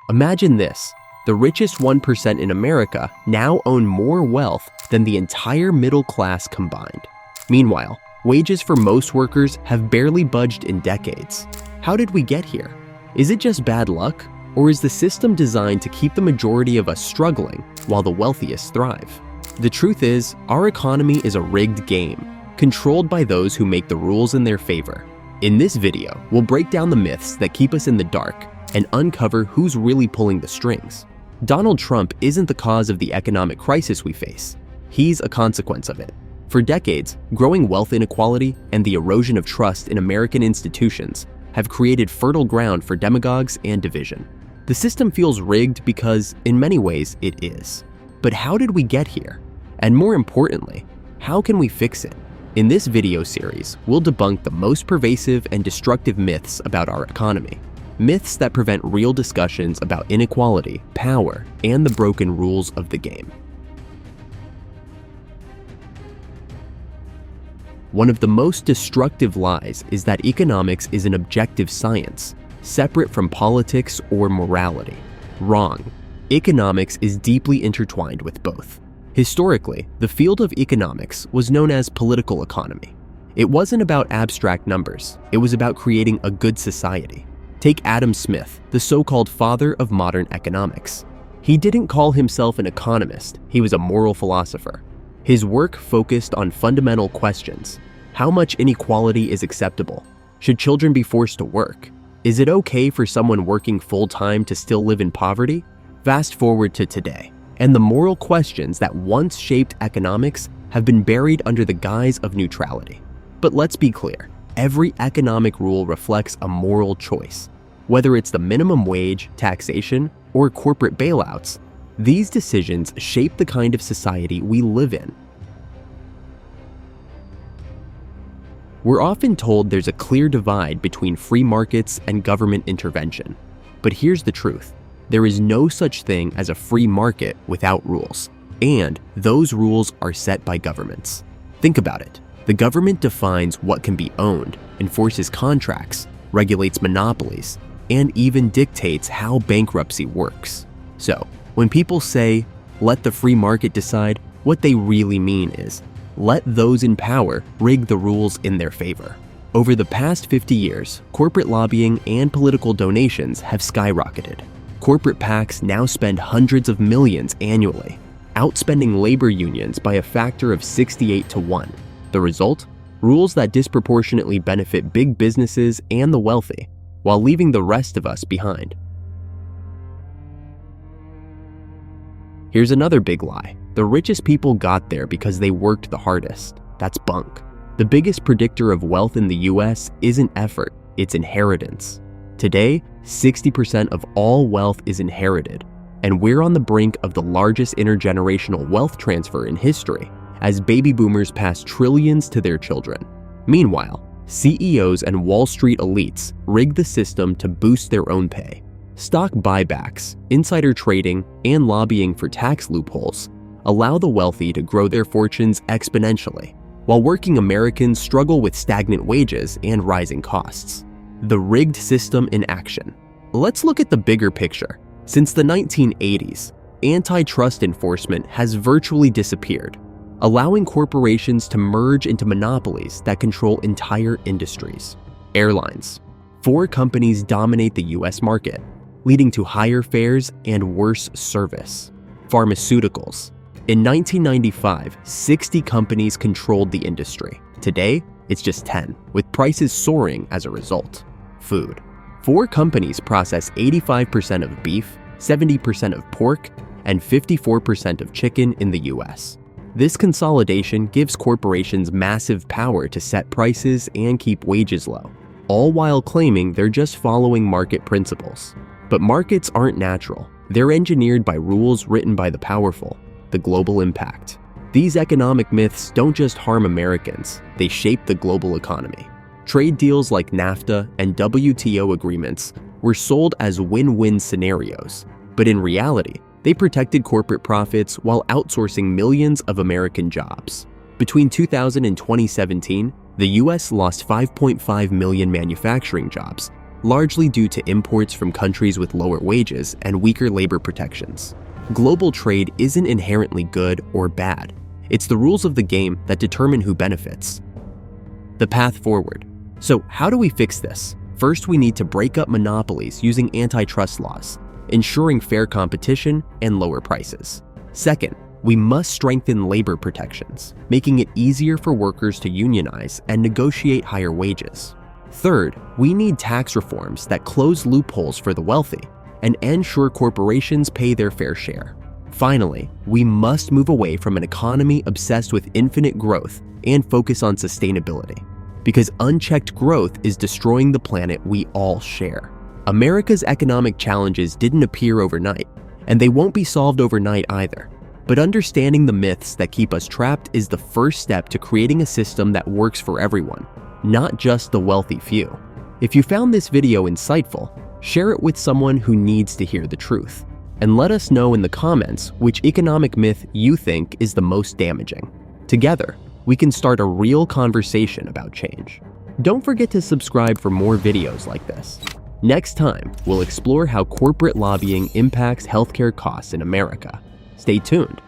Imagine this. The richest 1% in America now own more wealth than the entire middle class combined. Meanwhile, wages for most workers have barely budged in decades. How did we get here? Is it just bad luck? Or is the system designed to keep the majority of us struggling while the wealthiest thrive? The truth is, our economy is a rigged game, controlled by those who make the rules in their favor. In this video, we'll break down the myths that keep us in the dark and uncover who's really pulling the strings. Donald Trump isn't the cause of the economic crisis we face. He's a consequence of it. For decades, growing wealth inequality and the erosion of trust in American institutions have created fertile ground for demagogues and division. The system feels rigged because, in many ways, it is. But how did we get here? And more importantly, how can we fix it? In this video series, we'll debunk the most pervasive and destructive myths about our economy. Myths that prevent real discussions about inequality, power, and the broken rules of the game. One of the most destructive lies is that economics is an objective science, separate from politics or morality. Wrong. Economics is deeply intertwined with both. Historically, the field of economics was known as political economy. It wasn't about abstract numbers, it was about creating a good society. Take Adam Smith, the so-called father of modern economics. He didn't call himself an economist, he was a moral philosopher. His work focused on fundamental questions. How much inequality is acceptable? Should children be forced to work? Is it okay for someone working full-time to still live in poverty? Fast forward to today, and the moral questions that once shaped economics have been buried under the guise of neutrality. But let's be clear, every economic rule reflects a moral choice. Whether it's the minimum wage, taxation, or corporate bailouts, these decisions shape the kind of society we live in. We're often told there's a clear divide between free markets and government intervention. But here's the truth. There is no such thing as a free market without rules, and those rules are set by governments. Think about it. The government defines what can be owned, enforces contracts, regulates monopolies, and even dictates how bankruptcy works. So, when people say, "Let the free market decide," what they really mean is, let those in power rig the rules in their favor. Over the past 50 years, corporate lobbying and political donations have skyrocketed. Corporate PACs now spend hundreds of millions annually, outspending labor unions by a factor of 68 to 1. The result? Rules that disproportionately benefit big businesses and the wealthy, while leaving the rest of us behind. Here's another big lie. The richest people got there because they worked the hardest. That's bunk. The biggest predictor of wealth in the US isn't effort, it's inheritance. Today, 60% of all wealth is inherited, and we're on the brink of the largest intergenerational wealth transfer in history, as baby boomers pass trillions to their children. Meanwhile, CEOs and Wall Street elites rig the system to boost their own pay. Stock buybacks, insider trading, and lobbying for tax loopholes allow the wealthy to grow their fortunes exponentially, while working Americans struggle with stagnant wages and rising costs. The rigged system in action. Let's look at the bigger picture. Since the 1980s, antitrust enforcement has virtually disappeared, allowing corporations to merge into monopolies that control entire industries. Airlines. 4 companies dominate the US market, leading to higher fares and worse service. Pharmaceuticals. In 1995, 60 companies controlled the industry. Today, it's just 10, with prices soaring as a result. Food. 4 companies process 85% of beef, 70% of pork, and 54% of chicken in the US. This consolidation gives corporations massive power to set prices and keep wages low, all while claiming they're just following market principles. But markets aren't natural. They're engineered by rules written by the powerful. The global impact. These economic myths don't just harm Americans, they shape the global economy. Trade deals like NAFTA and WTO agreements were sold as win-win scenarios, but in reality, they protected corporate profits while outsourcing millions of American jobs. Between 2000 and 2017, the US lost 5.5 million manufacturing jobs, largely due to imports from countries with lower wages and weaker labor protections. Global trade isn't inherently good or bad. It's the rules of the game that determine who benefits. The path forward. So how do we fix this? First, we need to break up monopolies using antitrust laws, ensuring fair competition and lower prices. Second, we must strengthen labor protections, making it easier for workers to unionize and negotiate higher wages. Third, we need tax reforms that close loopholes for the wealthy and ensure corporations pay their fair share. Finally, we must move away from an economy obsessed with infinite growth and focus on sustainability, because unchecked growth is destroying the planet we all share. America's economic challenges didn't appear overnight, and they won't be solved overnight either. But understanding the myths that keep us trapped is the first step to creating a system that works for everyone, not just the wealthy few. If you found this video insightful, share it with someone who needs to hear the truth. And let us know in the comments which economic myth you think is the most damaging. Together, we can start a real conversation about change. Don't forget to subscribe for more videos like this. Next time, we'll explore how corporate lobbying impacts healthcare costs in America. Stay tuned.